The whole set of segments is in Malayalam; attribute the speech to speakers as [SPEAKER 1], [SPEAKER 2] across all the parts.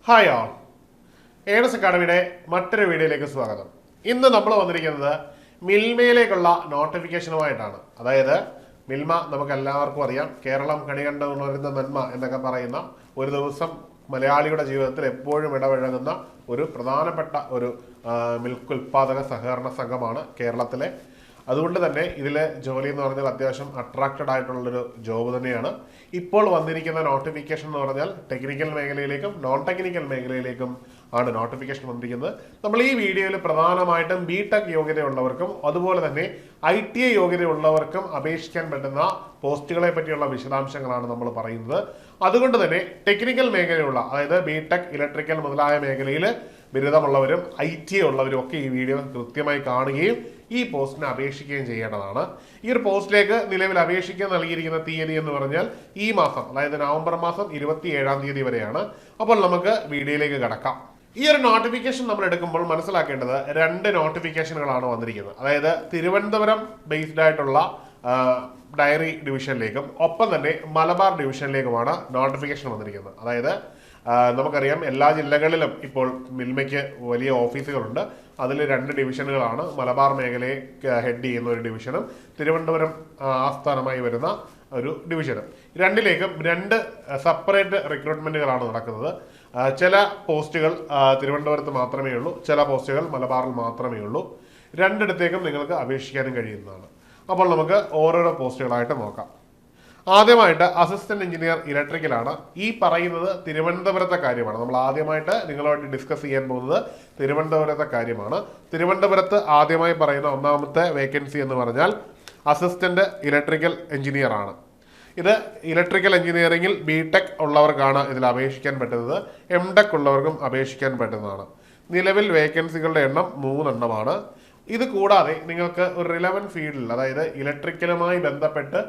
[SPEAKER 1] ഹായ് ഓൾ, ഏഡസ് അക്കാഡമിയുടെ മറ്റൊരു വീഡിയോയിലേക്ക് സ്വാഗതം. ഇന്ന് നമ്മൾ വന്നിരിക്കുന്നത് മിൽമയിലേക്കുള്ള നോട്ടിഫിക്കേഷനുമായിട്ടാണ്. അതായത് മിൽമ നമുക്ക് എല്ലാവർക്കും അറിയാം, കേരളം കണികണ്ട ഉണരുന്ന നന്മ എന്നൊക്കെ പറയുന്ന ഒരു ദിവസം മലയാളിയുടെ ജീവിതത്തിൽ എപ്പോഴും ഇടപഴകുന്ന ഒരു പ്രധാനപ്പെട്ട ഒരു മിൽക്ക് ഉൽപാദക സഹകരണ സംഘമാണ് കേരളത്തിലെ. അതുകൊണ്ട് തന്നെ ഇതിലെ ജോലി എന്ന് പറഞ്ഞാൽ അത്യാവശ്യം അട്രാക്റ്റഡ് ആയിട്ടുള്ളൊരു ജോബ് തന്നെയാണ്. ഇപ്പോൾ വന്നിരിക്കുന്ന നോട്ടിഫിക്കേഷൻ എന്ന് പറഞ്ഞാൽ ടെക്നിക്കൽ മേഖലയിലേക്കും നോൺ ടെക്നിക്കൽ മേഖലയിലേക്കും ആണ് നോട്ടിഫിക്കേഷൻ വന്നിരിക്കുന്നത്. നമ്മൾ ഈ വീഡിയോയിൽ പ്രധാനമായിട്ടും ബിടെക് യോഗ്യതയുള്ളവർക്കും അതുപോലെ തന്നെ ITI യോഗ്യതയുള്ളവർക്കും അപേക്ഷിക്കാൻ പറ്റുന്ന പോസ്റ്റുകളെ പറ്റിയുള്ള വിശദാംശങ്ങളാണ് നമ്മൾ പറയുന്നത്. അതുകൊണ്ട് തന്നെ ടെക്നിക്കൽ മേഖലയുള്ള, അതായത് ബിടെക്, ഇലക്ട്രിക്കൽ മുതലായ മേഖലയിൽ ബിരുദമുള്ളവരും ITI ഉള്ളവരും ഒക്കെ ഈ വീഡിയോ കൃത്യമായി കാണുകയും ഈ പോസ്റ്റിന് അപേക്ഷിക്കുകയും ചെയ്യേണ്ടതാണ്. ഈ ഒരു പോസ്റ്റിലേക്ക് നിലവിൽ അപേക്ഷിക്കാൻ നൽകിയിരിക്കുന്ന തീയതി എന്ന് പറഞ്ഞാൽ ഈ മാസം, അതായത് നവംബർ മാസം 27-ാം തീയതി വരെയാണ്. അപ്പോൾ നമുക്ക് വീഡിയോയിലേക്ക് കടക്കാം. ഈ ഒരു നോട്ടിഫിക്കേഷൻ നമ്മൾ എടുക്കുമ്പോൾ മനസ്സിലാക്കേണ്ടത് 2 നോട്ടിഫിക്കേഷനുകളാണ് വന്നിരിക്കുന്നത്. അതായത് തിരുവനന്തപുരം ബേസ്ഡ് ആയിട്ടുള്ള ഡയറി ഡിവിഷനിലേക്കും ഒപ്പം തന്നെ മലബാർ ഡിവിഷനിലേക്കുമാണ് നോട്ടിഫിക്കേഷൻ വന്നിരിക്കുന്നത്. അതായത് നമുക്കറിയാം, എല്ലാ ജില്ലകളിലും ഇപ്പോൾ മിൽമയ്ക്ക് വലിയ ഓഫീസുകളുണ്ട്. അതിൽ 2 ഡിവിഷനുകളാണ്. മലബാർ മേഖലയെ ഹെഡ് ചെയ്യുന്ന ഒരു ഡിവിഷനും തിരുവനന്തപുരം ആസ്ഥാനമായി വരുന്ന ഒരു ഡിവിഷനും. രണ്ടിലേക്കും 2 സെപ്പറേറ്റ് റിക്രൂട്ട്മെന്റുകളാണ് നടക്കുന്നത്. ചില പോസ്റ്റുകൾ തിരുവനന്തപുരത്ത് മാത്രമേ ഉള്ളൂ, ചില പോസ്റ്റുകൾ മലബാറിൽ മാത്രമേ ഉള്ളൂ. രണ്ടിടത്തേക്കും നിങ്ങൾക്ക് അപേക്ഷിക്കാനും കഴിയുന്നതാണ്. അപ്പോൾ നമുക്ക് ഓരോരോ പോസ്റ്റുകളായിട്ട് നോക്കാം. ആദ്യമായിട്ട് അസിസ്റ്റന്റ് എഞ്ചിനീയർ ഇലക്ട്രിക്കലാണ്. ഈ പറയുന്നത് തിരുവനന്തപുരത്തെ കാര്യമാണ്. നമ്മൾ ആദ്യമായിട്ട് നിങ്ങളുമായിട്ട് ഡിസ്കസ് ചെയ്യാൻ പോകുന്നത് തിരുവനന്തപുരത്തെ കാര്യമാണ്. തിരുവനന്തപുരത്ത് ആദ്യമായി പറയുന്ന ഒന്നാമത്തെ വേക്കൻസി എന്ന് പറഞ്ഞാൽ അസിസ്റ്റന്റ് ഇലക്ട്രിക്കൽ എഞ്ചിനീയർ ആണ്. ഇത് ഇലക്ട്രിക്കൽ എഞ്ചിനീയറിംഗിൽ ബിടെക് ഉള്ളവർക്കാണ് ഇതിൽ അപേക്ഷിക്കാൻ പറ്റുന്നത്. MTech ഉള്ളവർക്കും അപേക്ഷിക്കാൻ പറ്റുന്നതാണ്. നിലവിൽ വേക്കൻസികളുടെ എണ്ണം 3 എണ്ണമാണ്. ഇത് കൂടാതെ നിങ്ങൾക്ക് ഒരു റിലവൻറ്റ് ഫീൽഡിൽ, അതായത് ഇലക്ട്രിക്കലുമായി ബന്ധപ്പെട്ട്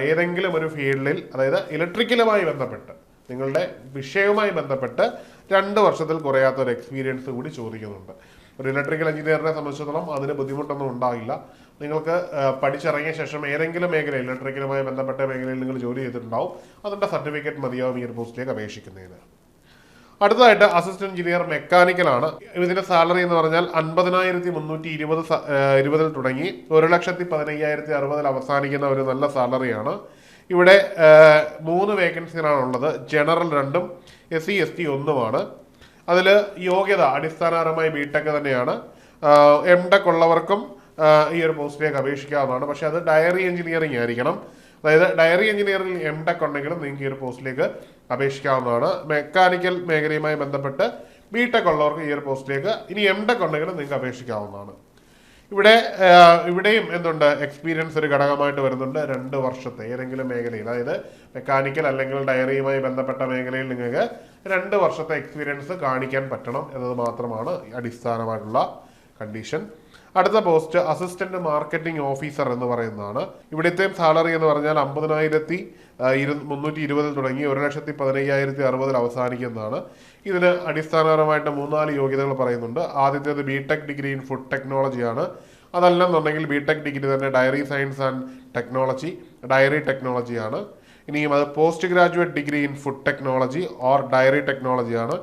[SPEAKER 1] ഏതെങ്കിലും ഒരു ഫീൽഡിൽ, അതായത് ഇലക്ട്രിക്കലുമായി ബന്ധപ്പെട്ട് നിങ്ങളുടെ വിഷയവുമായി ബന്ധപ്പെട്ട് 2 വർഷത്തിൽ കുറയാത്ത ഒരു എക്സ്പീരിയൻസ് കൂടി ചോദിക്കുന്നുണ്ട്. ഒരു ഇലക്ട്രിക്കൽ എഞ്ചിനീയറിനെ സംബന്ധിച്ചിടത്തോളം അതിന് ബുദ്ധിമുട്ടൊന്നും ഉണ്ടാകില്ല. നിങ്ങൾക്ക് പഠിച്ചിറങ്ങിയ ശേഷം ഏതെങ്കിലും മേഖലയിൽ, ഇലക്ട്രിക്കലുമായി ബന്ധപ്പെട്ട മേഖലയിൽ നിങ്ങൾ ജോലി ചെയ്തിട്ടുണ്ടാവും. അതിൻ്റെ സർട്ടിഫിക്കറ്റ് മതിയാവും ഈ ഒരു പോസ്റ്റിലേക്ക് അപേക്ഷിക്കുന്നതിന്. അടുത്തതായിട്ട് അസിസ്റ്റന്റ് എഞ്ചിനീയർ മെക്കാനിക്കലാണ്. ഇതിന്റെ സാലറി എന്ന് പറഞ്ഞാൽ 50,320 തുടങ്ങി 1,15,060 അവസാനിക്കുന്ന ഒരു നല്ല സാലറിയാണ്. ഇവിടെ 3 വേക്കൻസികളാണ് ഉള്ളത്. ജനറൽ 2ഉം SC ST 1ഉമാണ്. അതിൽ യോഗ്യത അടിസ്ഥാനപരമായി ബിടെക് തന്നെയാണ്. MTech ഉള്ളവർക്കും ഈ ഒരു പോസ്റ്റിലേക്ക് അപേക്ഷിക്കാവുന്നതാണ്. പക്ഷെ അത് ഡയറി എഞ്ചിനീയറിംഗ് ആയിരിക്കണം. അതായത് ഡയറി എഞ്ചിനീയറിംഗ് MTech ഉണ്ടെങ്കിലും നിങ്ങൾക്ക് ഈ ഒരു പോസ്റ്റിലേക്ക് അപേക്ഷിക്കാവുന്നതാണ്. മെക്കാനിക്കൽ മേഖലയുമായി ബന്ധപ്പെട്ട് ബിടെക് ഉള്ളവർക്ക് ഈ ഒരു പോസ്റ്റിലേക്ക്, ഇനി MTech ഉണ്ടെങ്കിലും നിങ്ങൾക്ക് അപേക്ഷിക്കാവുന്നതാണ്. ഇവിടെയും എന്തുണ്ട്, എക്സ്പീരിയൻസ് ഒരു ഘടകമായിട്ട് വരുന്നുണ്ട്. 2 വർഷത്തെ ഏതെങ്കിലും മേഖലയിൽ, അതായത് മെക്കാനിക്കൽ അല്ലെങ്കിൽ ഡയറിയുമായി ബന്ധപ്പെട്ട മേഖലയിൽ നിങ്ങൾക്ക് 2 വർഷത്തെ എക്സ്പീരിയൻസ് കാണിക്കാൻ പറ്റണം എന്നത് മാത്രമാണ് അടിസ്ഥാനമായിട്ടുള്ള കണ്ടീഷൻ. അടുത്ത പോസ്റ്റ് അസിസ്റ്റന്റ് മാർക്കറ്റിംഗ് ഓഫീസർ എന്ന് പറയുന്നതാണ്. ഇവിടുത്തെയും സാലറി എന്ന് പറഞ്ഞാൽ 50,320 തുടങ്ങി 1,15,060 അവസാനിക്കുന്നതാണ്. ഇതിന് അടിസ്ഥാനപരമായിട്ട് 3-4 യോഗ്യതകൾ പറയുന്നുണ്ട്. ആദ്യത്തേത് ബിടെക് ഡിഗ്രി ഇൻ ഫുഡ് ടെക്നോളജിയാണ്. അതല്ലെന്നുണ്ടെങ്കിൽ ബിടെക് ഡിഗ്രി തന്നെ dairy science and technology, dairy ടെക്നോളജിയാണ്. ഇനിയും അത് post graduate degree in food technology or dairy ടെക്നോളജിയാണ്.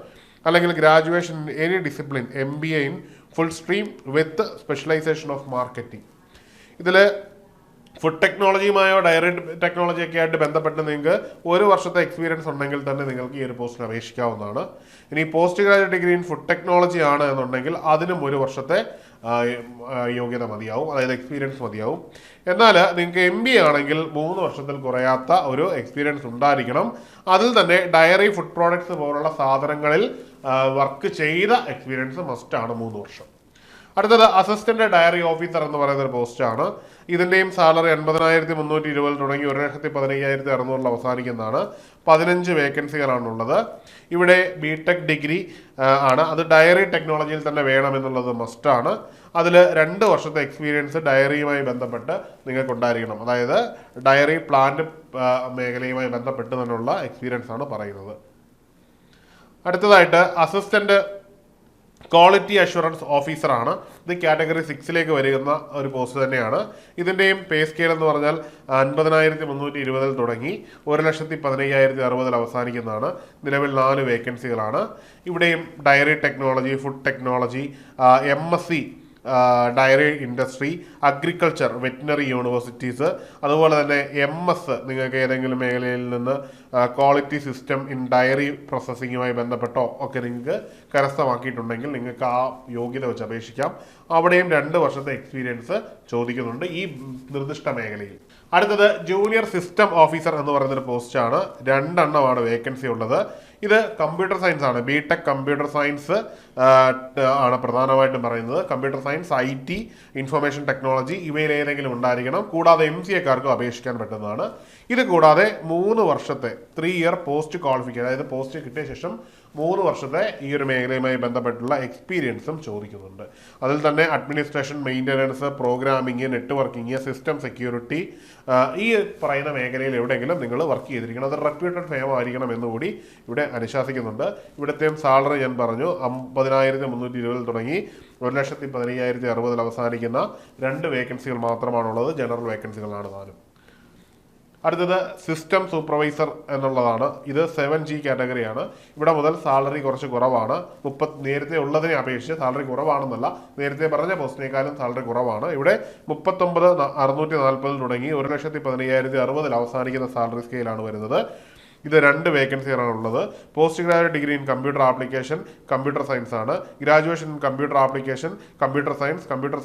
[SPEAKER 1] അല്ലെങ്കിൽ graduation in any discipline MBA in full stream with specialisation of marketing. ഇതിൽ ഫുഡ് ടെക്നോളജിയുമായോ ഡയറി ടെക്നോളജിയൊക്കെ ആയിട്ട് ബന്ധപ്പെട്ട് നിങ്ങൾക്ക് 1 വർഷത്തെ എക്സ്പീരിയൻസ് ഉണ്ടെങ്കിൽ തന്നെ നിങ്ങൾക്ക് ഈ ഒരു പോസ്റ്റിന് അപേക്ഷിക്കാവുന്നതാണ്. ഇനി post graduate degree in food technology ആണ് എന്നുണ്ടെങ്കിൽ അതിനും 1 വർഷത്തെ യോഗ്യത മതിയാവും, അതായത് എക്സ്പീരിയൻസ് മതിയാവും. എന്നാൽ നിങ്ങൾക്ക് MBA ആണെങ്കിൽ 3 വർഷത്തിൽ കുറയാത്ത ഒരു എക്സ്പീരിയൻസ് ഉണ്ടായിരിക്കണം. അതിൽ തന്നെ ഡയറി, ഫുഡ് പ്രോഡക്ട്സ് പോലുള്ള സാധനങ്ങളിൽ വർക്ക് ചെയ്ത എക്സ്പീരിയൻസ് മസ്റ്റാണ് 3 വർഷം. അടുത്തത് അസിസ്റ്റന്റ് ഡയറി ഓഫീസർ എന്ന് പറയുന്ന ഒരു പോസ്റ്റാണ്. ഇതിന്റെയും സാലറി 50,320 തുടങ്ങി 1,15,600 അവസാനിക്കുന്നതാണ്. 15 വേക്കൻസികളാണുള്ളത്. ഇവിടെ ബിടെക് ഡിഗ്രി ആണ്. അത് ഡയറി ടെക്നോളജിയിൽ തന്നെ വേണമെന്നുള്ളത് മസ്റ്റാണ്. അതിൽ 2 വർഷത്തെ എക്സ്പീരിയൻസ് ഡയറിയുമായി ബന്ധപ്പെട്ട് നിങ്ങൾക്ക് ഉണ്ടായിരിക്കണം. അതായത് ഡയറി പ്ലാന്റ് മേഖലയുമായി ബന്ധപ്പെട്ട് തന്നെയുള്ള എക്സ്പീരിയൻസ് ആണ് പറയുന്നത്. അടുത്തതായിട്ട് അസിസ്റ്റന്റ് ക്വാളിറ്റി അഷുറൻസ് ഓഫീസറാണ്. ഇത് കാറ്റഗറി 6ലേക്ക് വരുന്ന ഒരു പോസ്റ്റ് തന്നെയാണ്. ഇതിൻ്റെയും പേ സ്കെയിൽ എന്ന് പറഞ്ഞാൽ 50,320 തുടങ്ങി 1,15,060 അവസാനിക്കുന്നതാണ്. നിലവിൽ 4 വേക്കൻസികളാണ്. ഇവിടെയും dairy technology, food technology, MSc diary industry, agriculture, veterinary universities, അതുപോലെ തന്നെ MS നിങ്ങൾക്ക് ഏതെങ്കിലും മേഖലയിൽ നിന്ന് ക്വാളിറ്റി സിസ്റ്റം ഇൻ ഡയറി പ്രോസസ്സിങ്ങുമായി ബന്ധപ്പെട്ടോ ഒക്കെ നിങ്ങൾക്ക് കരസ്ഥമാക്കിയിട്ടുണ്ടെങ്കിൽ നിങ്ങൾക്ക് ആ യോഗ്യത വെച്ച് അപേക്ഷിക്കാം. അവിടെയും 2 വർഷത്തെ എക്സ്പീരിയൻസ് ചോദിക്കുന്നുണ്ട് ഈ നിർദ്ദിഷ്ട മേഖലയിൽ. അടുത്തത് ജൂനിയർ സിസ്റ്റം ഓഫീസർ എന്ന് പറയുന്നൊരു പോസ്റ്റാണ്. 2 എണ്ണമാണ് വേക്കൻസി ഉള്ളത്. ഇത് കമ്പ്യൂട്ടർ സയൻസ് ആണ്. BTech കമ്പ്യൂട്ടർ സയൻസ് ആണ് പ്രധാനമായിട്ടും പറയുന്നത്. Computer science, IT, information technology ഇവയിൽ ഏതെങ്കിലും ഉണ്ടായിരിക്കണം. കൂടാതെ MCAക്കാർക്കും അപേക്ഷിക്കാൻ പറ്റുന്നതാണ്. ഇത് കൂടാതെ 3 വർഷത്തെ 3 ഇയർ പോസ്റ്റ് ക്വാളിഫിക്കേഷൻ, അതായത് പോസ്റ്റ് കിട്ടിയ ശേഷം 3 വർഷത്തെ ഈ ഒരു മേഖലയുമായി ബന്ധപ്പെട്ടുള്ള എക്സ്പീരിയൻസും ചോദിക്കുന്നുണ്ട്. അതിൽ തന്നെ administration, maintenance, programming, networking, system security, ഈ പറയുന്ന മേഖലയിൽ എവിടെയെങ്കിലും നിങ്ങൾ വർക്ക് ചെയ്തിരിക്കണം. അത് റെപ്യൂട്ടഡ് ഫേം ആയിരിക്കണം എന്നുകൂടി ഇവിടെ അനുശാസിക്കുന്നുണ്ട്. ഇവിടുത്തെയും സാലറി ഞാൻ പറഞ്ഞു 50,320 തുടങ്ങി 1,15,060 അവസാനിക്കുന്ന 2 വേക്കൻസികൾ മാത്രമാണുള്ളത്. ജനറൽ വേക്കൻസികളാണ് 4. അടുത്തത് സിസ്റ്റം സൂപ്പർവൈസർ എന്നുള്ളതാണ്. ഇത് 7G കാറ്റഗറിയാണ്. ഇവിടെ മുതൽ സാലറി കുറച്ച് കുറവാണ്. നേരത്തെ ഉള്ളതിനെ അപേക്ഷിച്ച് സാലറി കുറവാണെന്നല്ല, നേരത്തെ പറഞ്ഞ പോസ്റ്റിനേക്കാളും സാലറി കുറവാണ്. ഇവിടെ 39,640 തുടങ്ങി 1,15,060 അവസാനിക്കുന്ന സാലറി സ്കെയിലാണ് വരുന്നത്. ഇത് 2 വേക്കൻസികളാണ് ഉള്ളത്. Post graduate degree in computer application, computer science ആണ്. Graduation in computer application, computer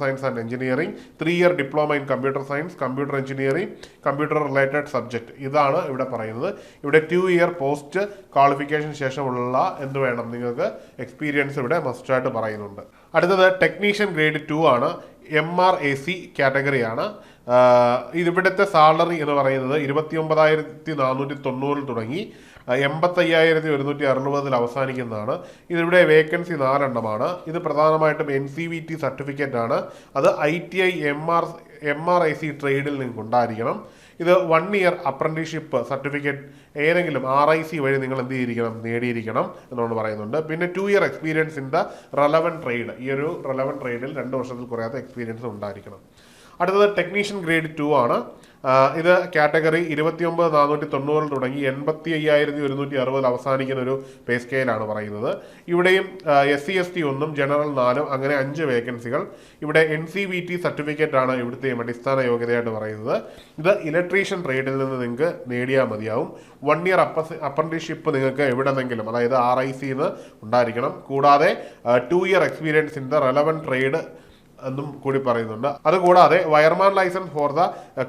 [SPEAKER 1] science and engineering, 3 year diploma in computer science, computer engineering, computer related subject. ഇതാണ് ഇവിടെ പറയുന്നത്. ഇവിടെ 2 ഇയർ പോസ്റ്റ് ക്വാളിഫിക്കേഷൻ ശേഷമുള്ള എന്ത് വേണം, നിങ്ങൾക്ക് എക്സ്പീരിയൻസ് ഇവിടെ മസ്റ്റായിട്ട് പറയുന്നുണ്ട്. അടുത്തത് ടെക്നീഷ്യൻ ഗ്രേഡ് 2 ആണ്. MRAC കാറ്റഗറിയാണ്. ഇവിടുത്തെ സാലറി എന്ന് പറയുന്നത് 29,490 തുടങ്ങി 85,160 അവസാനിക്കുന്നതാണ്. ഇതിവിടെ വേക്കൻസി 4 എണ്ണമാണ്. ഇത് പ്രധാനമായിട്ടും NCVT സർട്ടിഫിക്കറ്റ് ആണ്. അത് ITI MRAC ട്രേഡിൽ നിങ്ങൾക്ക് ഉണ്ടായിരിക്കണം. ഇത് 1 ഇയർ അപ്രന്റീസ്ഷിപ്പ് സർട്ടിഫിക്കറ്റ് ഏതെങ്കിലും RIC വഴി നിങ്ങൾ എന്ത് ചെയ്തിരിക്കണം, നേടിയിരിക്കണം എന്നുകൊണ്ട് പറയുന്നുണ്ട്. പിന്നെ 2 year experience in the relevant trade, ഈ ഒരു റെലവൻറ്റ് ട്രേഡിൽ 2 വർഷത്തിൽ കുറയാത്ത എക്സ്പീരിയൻസ് ഉണ്ടായിരിക്കണം. അടുത്തത് ടെക്നീഷ്യൻ ഗ്രേഡ് 2 ആണ്. ഇത് കാറ്റഗറി 29,490 തുടങ്ങി 85,160 അവസാനിക്കുന്ന ഒരു പേ സ്കെയിലാണ് പറയുന്നത്. ഇവിടെയും SC ST 1, ജനറൽ 4, അങ്ങനെ 5 വേക്കൻസികൾ. ഇവിടെ NCVT സർട്ടിഫിക്കറ്റ് ആണ് ഇവിടുത്തെ അടിസ്ഥാന യോഗ്യതയായിട്ട് പറയുന്നത്. ഇത് ഇലക്ട്രീഷ്യൻ ട്രേഡിൽ നിന്ന് നിങ്ങൾക്ക് നേടിയാൽ മതിയാവും. 1 ഇയർ അപ്രന്റീസ്ഷിപ്പ് നിങ്ങൾക്ക് എവിടെന്നെങ്കിലും, അതായത് RIC ഉണ്ടായിരിക്കണം. കൂടാതെ 2 year experience in the relevant trade എന്നും കൂടി പറയുന്നുണ്ട്. അതുകൂടാതെ wireman licence for the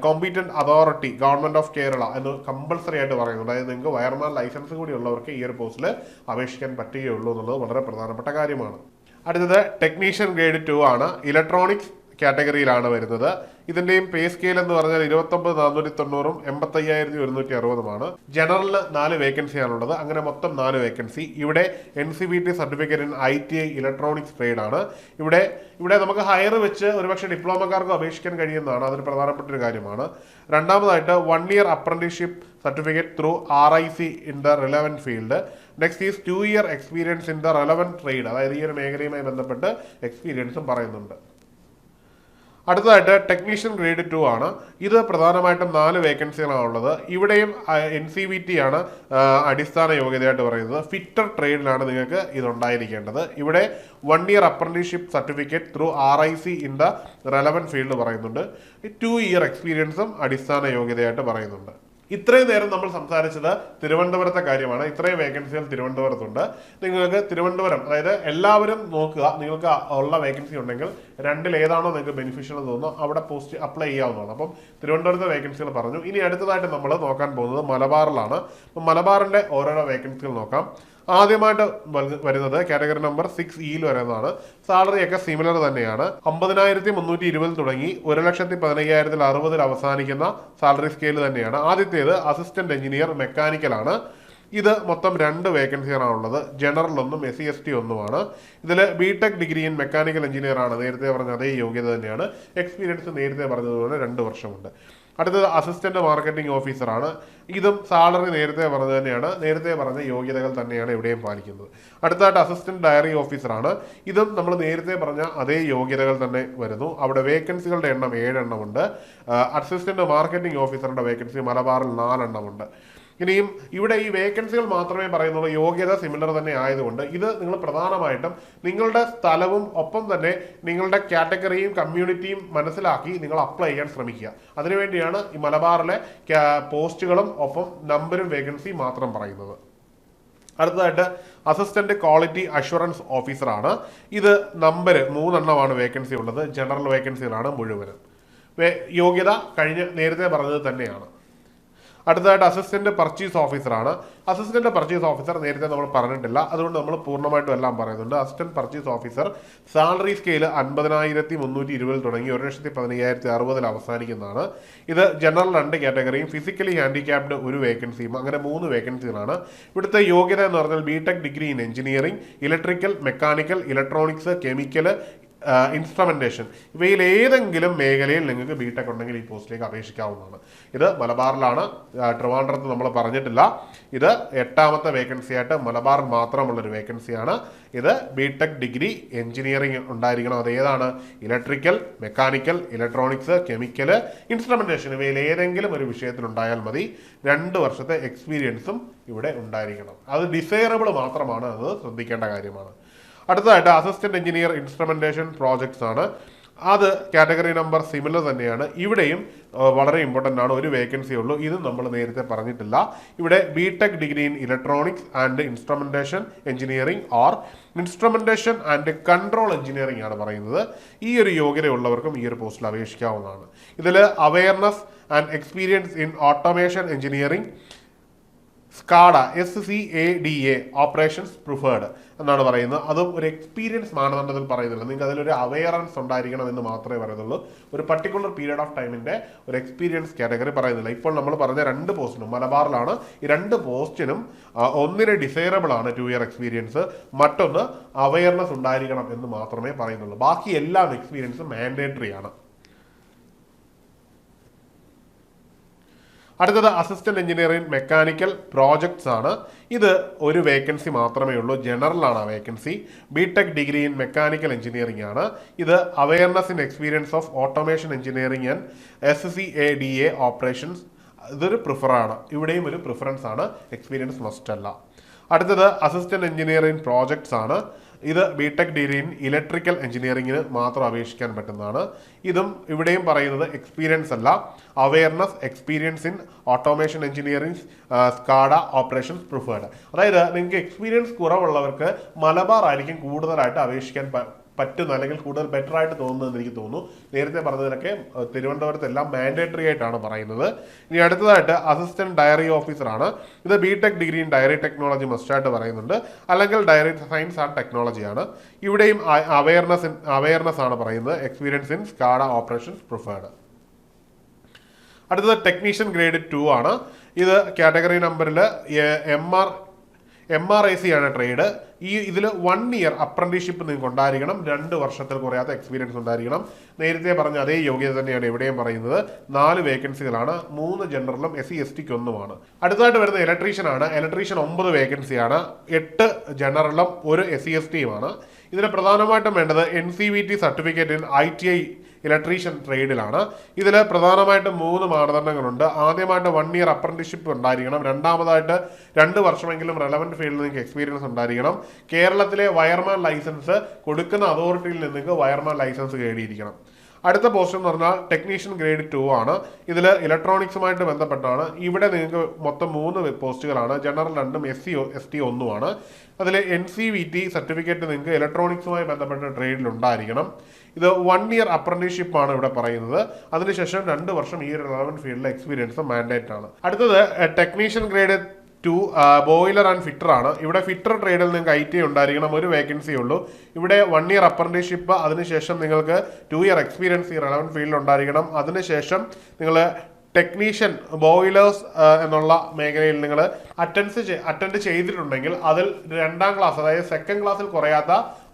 [SPEAKER 1] competent authority government of Kerala എന്ന് കമ്പൾസറി ആയിട്ട് പറയുന്നുണ്ട്. അതായത് നിങ്ങൾക്ക് വയർമാൻ ലൈസൻസ് കൂടി ഉള്ളവർക്ക് ഈ ഒരു പോസ്റ്റിൽ അപേക്ഷിക്കാൻ പറ്റുകയുള്ളൂ എന്നുള്ളത് വളരെ പ്രധാനപ്പെട്ട കാര്യമാണ്. അടുത്തത് ടെക്നീഷ്യൻ ഗ്രേഡ് 2 ആണ്. ഇലക്ട്രോണിക്സ് കാറ്റഗറിയിലാണ് വരുന്നത്. ഇതിന്റെയും പേ സ്കെയിൽ എന്ന് പറഞ്ഞാൽ 29,490 85,160 ജനറലിന് 4 വേക്കൻസിയാണുള്ളത്. അങ്ങനെ മൊത്തം 4 വേക്കൻസി. ഇവിടെ NCVT certificate in ITI electronics trade ആണ്. ഇവിടെ നമുക്ക് ഹയർ വെച്ച് ഒരുപക്ഷെ ഡിപ്ലോമക്കാർക്കും അപേക്ഷിക്കാൻ കഴിയുന്നതാണ്. അതൊരു പ്രധാനപ്പെട്ട ഒരു കാര്യമാണ്. രണ്ടാമതായിട്ട് 1 year apprenticeship certificate through RIC in the relevant field. Next is 2 year experience in the relevant trade, അതായത് ഈ ഒരു മേഖലയുമായി ബന്ധപ്പെട്ട് എക്സ്പീരിയൻസും പറയുന്നുണ്ട്. അടുത്തതായിട്ട് ടെക്നീഷ്യൻ ഗ്രേഡ് 2 ആണ്. ഇത് പ്രധാനമായിട്ടും 4 വേക്കൻസികളാണുള്ളത്. ഇവിടെയും NCVT ആണ് അടിസ്ഥാന യോഗ്യതയായിട്ട് പറയുന്നത്. ഫിറ്റർ ട്രേഡിലാണ് നിങ്ങൾക്ക് ഇതുണ്ടായിരിക്കേണ്ടത്. ഇവിടെ 1 year apprenticeship certificate through RIC in the relevant field പറയുന്നുണ്ട്. 2 ഇയർ എക്സ്പീരിയൻസും അടിസ്ഥാന യോഗ്യതയായിട്ട് പറയുന്നുണ്ട്. ഇത്രയും നേരം നമ്മൾ സംസാരിച്ചത് തിരുവനന്തപുരത്തെ കാര്യമാണ്. ഇത്രയും വേക്കൻസികൾ തിരുവനന്തപുരത്തുണ്ട്. നിങ്ങൾക്ക് തിരുവനന്തപുരം, അതായത് എല്ലാവരും നോക്കുക, നിങ്ങൾക്ക് ഉള്ള വേക്കൻസി ഉണ്ടെങ്കിൽ 2-ൽ ഏതാണോ നിങ്ങൾക്ക് ബെനിഫിഷ്യൽ എന്ന് തോന്നുന്നു അവിടെ പോസ്റ്റ് അപ്ലൈ ചെയ്യാവുന്നതാണ്. അപ്പം തിരുവനന്തപുരത്തെ വേക്കൻസികൾ പറഞ്ഞു. ഇനി അടുത്തതായിട്ട് നമ്മൾ നോക്കാൻ പോകുന്നത് മലബാറിലാണ്. അപ്പം മലബാറിന്റെ ഓരോരോ വേക്കൻസികൾ നോക്കാം. ആദ്യമായിട്ട് വരുന്നത് കാറ്റഗറി നമ്പർ 6E വരുന്നതാണ്. സാലറി ഒക്കെ സിമിലർ തന്നെയാണ്. 50,320 തുടങ്ങി 1,15,060 അവസാനിക്കുന്ന സാലറി സ്കെയിൽ തന്നെയാണ്. ആദ്യത്തേത് അസിസ്റ്റന്റ് എഞ്ചിനീയർ മെക്കാനിക്കലാണ്. ഇത് മൊത്തം 2 വേക്കൻസികളാണുള്ളത്. General 1, SC ST 1. ഇതിൽ BTech degree in mechanical engineer ആണ്. നേരത്തെ പറഞ്ഞ അതേ യോഗ്യത തന്നെയാണ്. എക്സ്പീരിയൻസ് നേരത്തെ പറഞ്ഞതുപോലെ 2 വർഷമുണ്ട്. അടുത്തത് അസിസ്റ്റന്റ് മാർക്കറ്റിംഗ് ഓഫീസറാണ്. ഇതും സാലറി നേരത്തെ പറഞ്ഞത് തന്നെയാണ്, നേരത്തെ പറഞ്ഞ യോഗ്യതകൾ തന്നെയാണ് ഇവിടെയും പാലിക്കുന്നത്. അടുത്തതായിട്ട് അസിസ്റ്റന്റ് ഡയറി ഓഫീസറാണ്. ഇതും നമ്മൾ നേരത്തെ പറഞ്ഞ അതേ യോഗ്യതകൾ തന്നെ വരുന്നു. അവിടെ വേക്കൻസികളുടെ എണ്ണം 7 എണ്ണമുണ്ട്. അസിസ്റ്റന്റ് മാർക്കറ്റിംഗ് ഓഫീസറുടെ വേക്കൻസി മലബാറിൽ 4 എണ്ണമുണ്ട്. ഇനിയും ഇവിടെ ഈ വേക്കൻസികൾ മാത്രമേ പറയുന്നുള്ളൂ, യോഗ്യത സിമിലർ തന്നെ ആയതുകൊണ്ട് ഇത് നിങ്ങൾ പ്രധാനമായിട്ടും നിങ്ങളുടെ സ്ഥലവും ഒപ്പം തന്നെ നിങ്ങളുടെ കാറ്റഗറിയും കമ്മ്യൂണിറ്റിയും മനസ്സിലാക്കി നിങ്ങൾ അപ്ലൈ ചെയ്യാൻ ശ്രമിക്കുക. അതിനുവേണ്ടിയാണ് ഈ മലബാറിലെ പോസ്റ്റുകളും ഒപ്പം നമ്പരും വേക്കൻസി മാത്രം പറയുന്നത്. അടുത്തതായിട്ട് അസിസ്റ്റന്റ് ക്വാളിറ്റി അഷുറൻസ് ഓഫീസറാണ്. ഇത് നമ്പർ 3 എണ്ണമാണ് വേക്കൻസി ഉള്ളത്. ജനറൽ വേക്കൻസികളാണ് മുഴുവനും. യോഗ്യത നേരത്തെ പറഞ്ഞത് തന്നെയാണ്. അടുത്തതായിട്ട് അസിസ്റ്റന്റ് പർച്ചേസ് ഓഫീസറാണ്. അസിസ്റ്റന്റ് പർച്ചേസ് ഓഫീസർ നേരത്തെ നമ്മൾ പറഞ്ഞിട്ടില്ല, അതുകൊണ്ട് നമ്മൾ പൂർണ്ണമായിട്ടും എല്ലാം പറയുന്നുണ്ട്. Assistant purchase officer salary scale 50,320 തുടങ്ങി 1,15,060 അവസാനിക്കുന്നതാണ്. ഇത് ജനറൽ 2 കാറ്റഗറിയും ഫിസിക്കലി ഹാൻഡിക്യാപ്ഡ് 1 വേക്കൻസിയും, അങ്ങനെ 3 വേക്കൻസികളാണ്. ഇവിടുത്തെ യോഗ്യത എന്ന് പറഞ്ഞാൽ B Tech degree in engineering, electrical, mechanical, electronics, chemical, instrumentation, ഇവയിൽ ഏതെങ്കിലും മേഖലയിൽ നിങ്ങൾക്ക് ബിടെക് ഉണ്ടെങ്കിൽ ഈ പോസ്റ്റിലേക്ക് അപേക്ഷിക്കാവുന്നതാണ്. ഇത് മലബാറിലാണ്, ട്രിവാൻഡ്രത്ത് നമ്മൾ പറഞ്ഞിട്ടില്ല. ഇത് 8ാമത്തെ വേക്കൻസി ആയിട്ട് മലബാറിൽ മാത്രമുള്ളൊരു വേക്കൻസിയാണ്. ഇത് ബിടെക് ഡിഗ്രി എഞ്ചിനീയറിംഗ് ഉണ്ടായിരിക്കണം. അത് ഏതാണ്? Electrical, mechanical, electronics, chemical, instrumentation, ഇവയിൽ ഏതെങ്കിലും ഒരു വിഷയത്തിൽ ഉണ്ടായാൽ മതി. 2 വർഷത്തെ എക്സ്പീരിയൻസും ഇവിടെ ഉണ്ടായിരിക്കണം. അത് ഡിസൈറബിൾ മാത്രമാണ്, അത് ശ്രദ്ധിക്കേണ്ട കാര്യമാണ്. അടുത്തതായിട്ട് അസിസ്റ്റന്റ് എഞ്ചിനീയർ ഇൻസ്ട്രുമെന്റേഷൻ പ്രോജക്ട്സ് ആണ്. അത് കാറ്റഗറി നമ്പർ സിമിലർ തന്നെയാണ്. ഇവിടെയും വളരെ ഇമ്പോർട്ടൻ്റ് ആണ്, 1 വേക്കൻസി ഉള്ളൂ. ഇത് നമ്മൾ നേരത്തെ പറഞ്ഞിട്ടില്ല. ഇവിടെ BTech degree in electronics and instrumentation engineering or instrumentation and control engineering ആണ് പറയുന്നത്. ഈ ഒരു യോഗ്യതയുള്ളവർക്കും ഈ ഒരു പോസ്റ്റിൽ അപേക്ഷിക്കാവുന്നതാണ്. ഇതിൽ awareness and experience in automation engineering, SCADA, SCADA operations preferred എന്നാണ് പറയുന്നത്. അതും ഒരു എക്സ്പീരിയൻസ് മാനദണ്ഡത്തിൽ പറയുന്നില്ല. നിങ്ങൾക്ക് അതിലൊരു അവയർനെസ് ഉണ്ടായിരിക്കണം എന്ന് മാത്രമേ പറയുന്നുള്ളൂ. ഒരു പർട്ടിക്കുലർ പീരീഡ് ഓഫ് ടൈമിന്റെ ഒരു എക്സ്പീരിയൻസ് കാറ്റഗറി പറയുന്നില്ല. ഇപ്പോൾ നമ്മൾ പറഞ്ഞ 2 പോസ്റ്റിനും മലബാറിലാണ്. ഈ 2 പോസ്റ്റിനും ഒന്നിന് ഡിസൈറബിൾ ആണ് 2 ഇയർ എക്സ്പീരിയൻസ്, മറ്റൊന്ന് അവയർനെസ് ഉണ്ടായിരിക്കണം എന്ന് മാത്രമേ പറയുന്നുള്ളൂ. ബാക്കി എല്ലാം എക്സ്പീരിയൻസ് മാൻഡേറ്ററി ആണ്. അടുത്തത് അസിസ്റ്റന്റ് എഞ്ചിനീയറിംഗ് മെക്കാനിക്കൽ പ്രോജക്ട്സ് ആണ്. ഇത് 1 വേക്കൻസി മാത്രമേ ഉള്ളൂ. ജനറലാണ് ആ vacancy. BTech degree in mechanical engineering ആണ്. ഇത് awareness in experience of automation engineering and SCADA operations, ഇതൊരു പ്രിഫറാണ്. ഇവിടെയും ഒരു പ്രിഫറൻസ് ആണ്, എക്സ്പീരിയൻസ് മസ്റ്റ് അല്ല. അടുത്തത് അസിസ്റ്റന്റ് എഞ്ചിനീയറിംഗ് പ്രോജക്ട്സ് ആണ്. ഇത് ബിടെക് ഡിഗ്രി ഇൻ ഇലക്ട്രിക്കൽ എഞ്ചിനീയറിംഗിന് മാത്രം അപേക്ഷിക്കാൻ പറ്റുന്നതാണ്. ഇതും ഇവിടെയും പറയുന്നത് എക്സ്പീരിയൻസ് അല്ല, awareness, experience in automation engineering, SCADA operations preferred. അതായത് നിങ്ങൾക്ക് എക്സ്പീരിയൻസ് കുറവുള്ളവർക്ക് മലബാർ ആയിരിക്കും കൂടുതലായിട്ട് അപേക്ഷിക്കാൻ പറ്റുന്ന, അല്ലെങ്കിൽ കൂടുതൽ ബെറ്റർ ആയിട്ട് തോന്നുന്നതെന്ന് എനിക്ക് തോന്നുന്നു. നേരത്തെ പറഞ്ഞതിനൊക്കെ തിരുവനന്തപുരത്ത് എല്ലാം മാൻഡേറ്ററി ആയിട്ടാണ് പറയുന്നത്. ഇനി അടുത്തതായിട്ട് അസിസ്റ്റന്റ് ഡയറി ഓഫീസറാണ്. ഇത് B Tech degree in dairy technology മസ്റ്റായിട്ട് പറയുന്നുണ്ട്, അല്ലെങ്കിൽ ഡയറി സയൻസ് ആൻഡ് ടെക്നോളജിയാണ്. ഇവിടെയും അവയർനെസ് ആണ് പറയുന്നത്, experience in SCADA operations preferred. അടുത്തത് ടെക്നീഷ്യൻ ഗ്രേഡ് 2 ആണ്. ഇത് കാറ്റഗറി നമ്പറിൽ MRIC ആണ് ട്രേഡ്. ഇതിൽ 1 ഇയർ അപ്രന്റീഷിപ്പ് നിങ്ങൾക്ക് ഉണ്ടായിരിക്കണം. 2 വർഷത്തിൽ കുറയാത്ത എക്സ്പീരിയൻസ് ഉണ്ടായിരിക്കണം. നേരത്തെ പറഞ്ഞ അതേ യോഗ്യത തന്നെയാണ് ഇവിടെയും പറയുന്നത്. 4 വേക്കൻസികളാണ്, 3 ജനറലും SC/STക്ക് 1 അടുത്തതായിട്ട് വരുന്ന ഇലക്ട്രീഷ്യൻ ആണ്. ഇലക്ട്രീഷ്യൻ 9 വേക്കൻസിയാണ്, 8 ജനറലും 1 SC/STയുമാണ്. ഇതിന് പ്രധാനമായിട്ടും വേണ്ടത് NCVT certificate in ITI electrician ട്രേഡിലാണ്. ഇതിൽ പ്രധാനമായിട്ടും 3 മാനദണ്ഡങ്ങളുണ്ട്. ആദ്യമായിട്ട് 1 ഇയർ അപ്രന്റീഷിപ്പ് ഉണ്ടായിരിക്കണം. രണ്ടാമതായിട്ട് 2 വർഷമെങ്കിലും റെലവൻറ്റ് ഫീൽഡിൽ നിങ്ങൾക്ക് എക്സ്പീരിയൻസ് ഉണ്ടായിരിക്കണം. കേരളത്തിലെ വയർമാൻ ലൈസൻസ് കൊടുക്കുന്ന അതോറിറ്റിയിൽ നിങ്ങൾക്ക് വയർമാൻ ലൈസൻസ് നേടിയിരിക്കണം. അടുത്ത പോസ്റ്റ് എന്ന് പറഞ്ഞാൽ ടെക്നീഷ്യൻ ഗ്രേഡ് 2 ആണ്. ഇതിൽ ഇലക്ട്രോണിക്സുമായിട്ട് ബന്ധപ്പെട്ടാണ്. ഇവിടെ നിങ്ങൾക്ക് മൊത്തം 3 പോസ്റ്റുകളാണ്. General 2ഉം SC/ST 1ഉമാണ്. അതിൽ NCVT സർട്ടിഫിക്കറ്റ് നിങ്ങൾക്ക് ഇലക്ട്രോണിക്സുമായി ബന്ധപ്പെട്ട ട്രേഡിൽ ഉണ്ടായിരിക്കണം. ഇത് 1 ഇയർ അപ്രന്റീഷിപ്പ് ആണ് ഇവിടെ പറയുന്നത്. അതിനുശേഷം 2 വർഷം ഈ ഒരു റെലവൻറ്റ് ഫീൽഡിലെ എക്സ്പീരിയൻസ് മാൻഡേറ്റ് ആണ്. അടുത്തത് technician grade 2 boiler and fitter ആണ്. ഇവിടെ ഫിറ്റർ ട്രേഡിൽ നിങ്ങൾക്ക് ITI ഉണ്ടായിരിക്കണം. 1 വേക്കൻസി ഉള്ളൂ. ഇവിടെ 1 ഇയർ അപ്രന്റീഷിപ്പ്, അതിനുശേഷം നിങ്ങൾക്ക് 2 ഇയർ എക്സ്പീരിയൻസ് ഈ റെലവൻറ്റ് ഫീൽഡിൽ ഉണ്ടായിരിക്കണം. അതിനുശേഷം നിങ്ങൾ ടെക്നീഷ്യൻ ബോയിലേഴ്സ് എന്നുള്ള മേഖലയിൽ നിങ്ങൾ അറ്റൻഡ് ചെയ്തിട്ടുണ്ടെങ്കിൽ അതിൽ 2ാം ക്ലാസ്, അതായത് 2nd ക്ലാസ്സിൽ കുറയാത്ത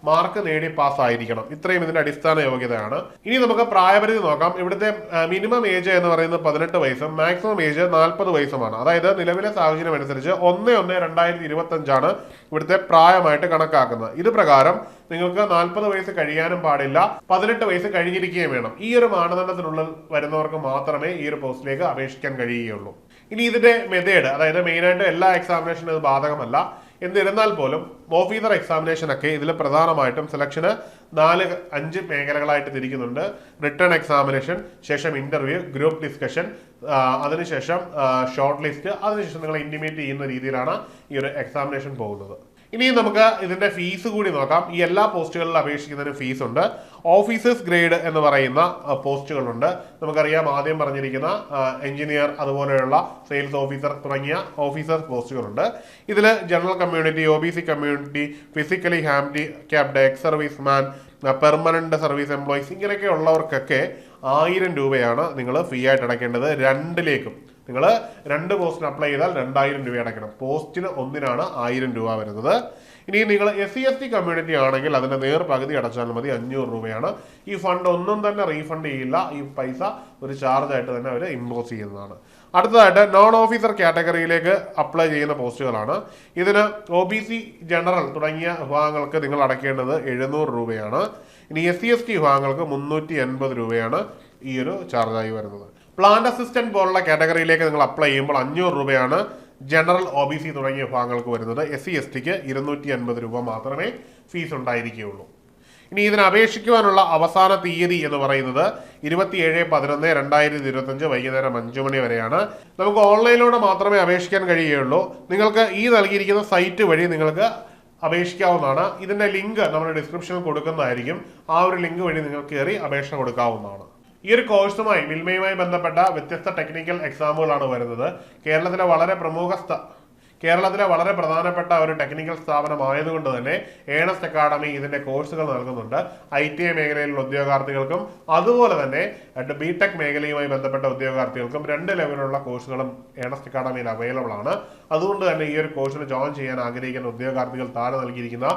[SPEAKER 1] മാർക്ക് നേടി പാസ്സായിരിക്കണം. ഇത്രയും ഇതിന്റെ അടിസ്ഥാന യോഗ്യതയാണ്. ഇനി നമുക്ക് പ്രായപരിധി നോക്കാം. ഇവിടുത്തെ മിനിമം ഏജ് എന്ന് പറയുന്നത് 18 വയസ്സും മാക്സിമം ഏജ് 40 വയസ്സുമാണ്. അതായത് നിലവിലെ സാഹചര്യം അനുസരിച്ച് 1/1/2025 ഇവിടുത്തെ പ്രായമായിട്ട് കണക്കാക്കുന്നത്. ഇത് പ്രകാരം നിങ്ങൾക്ക് 40 വയസ്സ് കഴിയാനും പാടില്ല, 18 വയസ്സ് കഴിഞ്ഞിരിക്കുകയും വേണം. ഈ ഒരു മാനദണ്ഡത്തിനുള്ളിൽ വരുന്നവർക്ക് മാത്രമേ ഈ ഒരു പോസ്റ്റിലേക്ക് അപേക്ഷിക്കാൻ കഴിയുകയുള്ളൂ. ഇനി ഇതിന്റെ മെത്തേഡ്, അതായത് മെയിനായിട്ട് എല്ലാ എക്സാമിനേഷനും ഇത് ബാധകമല്ല. എന്നിരുന്നാൽ പോലും ഓഫീസർ എക്സാമിനേഷൻ ഒക്കെ ഇതിൽ പ്രധാനമായിട്ടും സെലക്ഷന് 4-5 മേഖലകളായിട്ട് തിരിക്കുന്നുണ്ട്. റിട്ടേൺ എക്സാമിനേഷൻ, ശേഷം ഇന്റർവ്യൂ, ഗ്രൂപ്പ് ഡിസ്കഷൻ, അതിനുശേഷം ഷോർട്ട് ലിസ്റ്റ്, അതിനുശേഷം നിങ്ങൾ ഇന്റിമേറ്റ് ചെയ്യുന്ന രീതിയിലാണ് ഈ ഒരു എക്സാമിനേഷൻ പോകുന്നത്. ഇനി നമുക്ക് ഇതിന്റെ ഫീസ് കൂടി നോക്കാം. ഈ എല്ലാ പോസ്റ്റുകളിലും അപേക്ഷിക്കുന്നതിന് ഫീസ് ഉണ്ട്. ഓഫീസേഴ്സ് ഗ്രേഡ് എന്ന് പറയുന്ന പോസ്റ്റുകളുണ്ട്. നമുക്കറിയാം ആദ്യം പറഞ്ഞിരിക്കുന്ന എഞ്ചിനീയർ, അതുപോലെയുള്ള സെയിൽസ് ഓഫീസർ തുടങ്ങിയ ഓഫീസേഴ്സ് പോസ്റ്റുകളുണ്ട്. ഇതിൽ general community, OBC community, physically handicapped, ex service man, permanent service employees, ഇങ്ങനെയൊക്കെ ഉള്ളവർക്കൊക്കെ 1000 രൂപയാണ് നിങ്ങൾ ഫീ ആയിട്ട് അടയ്ക്കേണ്ടത്. രണ്ടിലേക്കും നിങ്ങൾ 2 പോസ്റ്റിന് അപ്ലൈ ചെയ്താൽ 2000 രൂപ അടയ്ക്കണം. പോസ്റ്റിന് ഒന്നിനാണ് 1000 രൂപ വരുന്നത്. ഇനി നിങ്ങൾ SC/ST കമ്മ്യൂണിറ്റി ആണെങ്കിൽ അതിന്റെ പകുതി അടച്ചാൽ മതി, 500 രൂപയാണ്. ഈ ഫണ്ട് ഒന്നും തന്നെ റീഫണ്ട് ചെയ്യില്ല. ഈ പൈസ ഒരു ചാർജ് ആയിട്ട് തന്നെ അവർ ഇമ്പോസ് ചെയ്യുന്നതാണ്. അടുത്തതായിട്ട് നോൺ ഓഫീസർ കാറ്റഗറിയിലേക്ക് അപ്ലൈ ചെയ്യുന്ന പോസ്റ്റുകളാണ്. ഇതിന് OBC, ജനറൽ തുടങ്ങിയ വിഭാഗങ്ങൾക്ക് നിങ്ങൾ അടയ്ക്കേണ്ടത് 700 രൂപയാണ്. ഇനി SC/ST വിഭാഗങ്ങൾക്ക് 380 രൂപയാണ് ഈ ഒരു ചാർജായി വരുന്നത്. പ്ലാന്റ് അസിസ്റ്റന്റ് പോലുള്ള കാറ്റഗറിയിലേക്ക് നിങ്ങൾ അപ്ലൈ ചെയ്യുമ്പോൾ 500 രൂപയാണ് ജനറൽ, OBC തുടങ്ങിയ വിഭാഗങ്ങൾക്ക് വരുന്നത്. SC/STക്ക് 250 രൂപ മാത്രമേ ഫീസ് ഉണ്ടായിരിക്കുകയുള്ളൂ. ഇനി ഇതിന് അപേക്ഷിക്കുവാനുള്ള അവസാന തീയതി എന്ന് പറയുന്നത് 27/11/2025 വൈകുന്നേരം 5 മണി വരെയാണ്. നമുക്ക് ഓൺലൈനിലൂടെ മാത്രമേ അപേക്ഷിക്കാൻ കഴിയുകയുള്ളൂ. നിങ്ങൾക്ക് ഈ നൽകിയിരിക്കുന്ന സൈറ്റ് വഴി നിങ്ങൾക്ക് അപേക്ഷിക്കാവുന്നതാണ്. ഇതിന്റെ ലിങ്ക് നമ്മുടെ ഡിസ്ക്രിപ്ഷനിൽ കൊടുക്കുന്നതായിരിക്കും. ആ ഒരു ലിങ്ക് വഴി നിങ്ങൾക്ക് കയറി അപേക്ഷ കൊടുക്കാവുന്നതാണ്. ഈ ഒരു കോഴ്സുമായി മിൽമയുമായി ബന്ധപ്പെട്ട വ്യത്യസ്ത ടെക്നിക്കൽ എക്സാമുകളാണ് വരുന്നത്. കേരളത്തിലെ വളരെ പ്രധാനപ്പെട്ട ഒരു ടെക്നിക്കൽ സ്ഥാപനമായതുകൊണ്ട് തന്നെ ഏണസ്റ്റ് അക്കാഡമി ഇതിന്റെ കോഴ്സുകൾ നൽകുന്നുണ്ട്. ITI മേഖലയിലുള്ള ഉദ്യോഗാർത്ഥികൾക്കും അതുപോലെ തന്നെ BTech മേഖലയുമായി ബന്ധപ്പെട്ട ഉദ്യോഗാർത്ഥികൾക്കും 2 ലെവലിലുള്ള കോഴ്സുകളും ഏണസ്റ്റ് അക്കാഡമിയിൽ അവൈലബിൾ ആണ്. അതുകൊണ്ട് തന്നെ ഈ ഒരു കോഴ്സിന് ജോയിൻ ചെയ്യാൻ ആഗ്രഹിക്കുന്ന ഉദ്യോഗാർത്ഥികൾ താഴെ നൽകിയിരിക്കുന്ന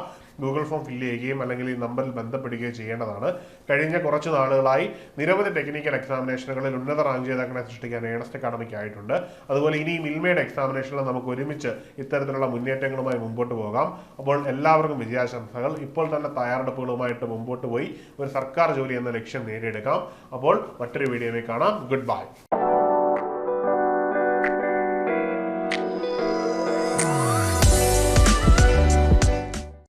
[SPEAKER 1] ഗൂഗിൾ ഫോം ഫില്ല് ചെയ്യുകയും അല്ലെങ്കിൽ ഈ നമ്പറിൽ ബന്ധപ്പെടുകയും ചെയ്യേണ്ടതാണ്. കഴിഞ്ഞ കുറച്ച് നാളുകളായി നിരവധി ടെക്നിക്കൽ എക്സാമിനേഷനുകളിൽ ഉന്നത റാങ്ക് ജേതാക്കളെ സൃഷ്ടിക്കാൻ ഏണസ്റ്റ് അക്കാഡമിക്ക് ആയിട്ടുണ്ട്. അതുപോലെ ഇനി മിൽമയുടെ എക്സാമിനേഷനിൽ നമുക്ക് ഒരുമിച്ച് ഇത്തരത്തിലുള്ള മുന്നേറ്റങ്ങളുമായി മുമ്പോട്ട് പോകാം. അപ്പോൾ എല്ലാവർക്കും വിജയാശംസകൾ. ഇപ്പോൾ തന്നെ തയ്യാറെടുപ്പുകളുമായിട്ട് മുമ്പോട്ട് പോയി ഒരു സർക്കാർ ജോലി എന്ന ലക്ഷ്യം നേടിയെടുക്കാം. അപ്പോൾ മറ്റൊരു വീഡിയോയിൽ കാണാം. Good bye.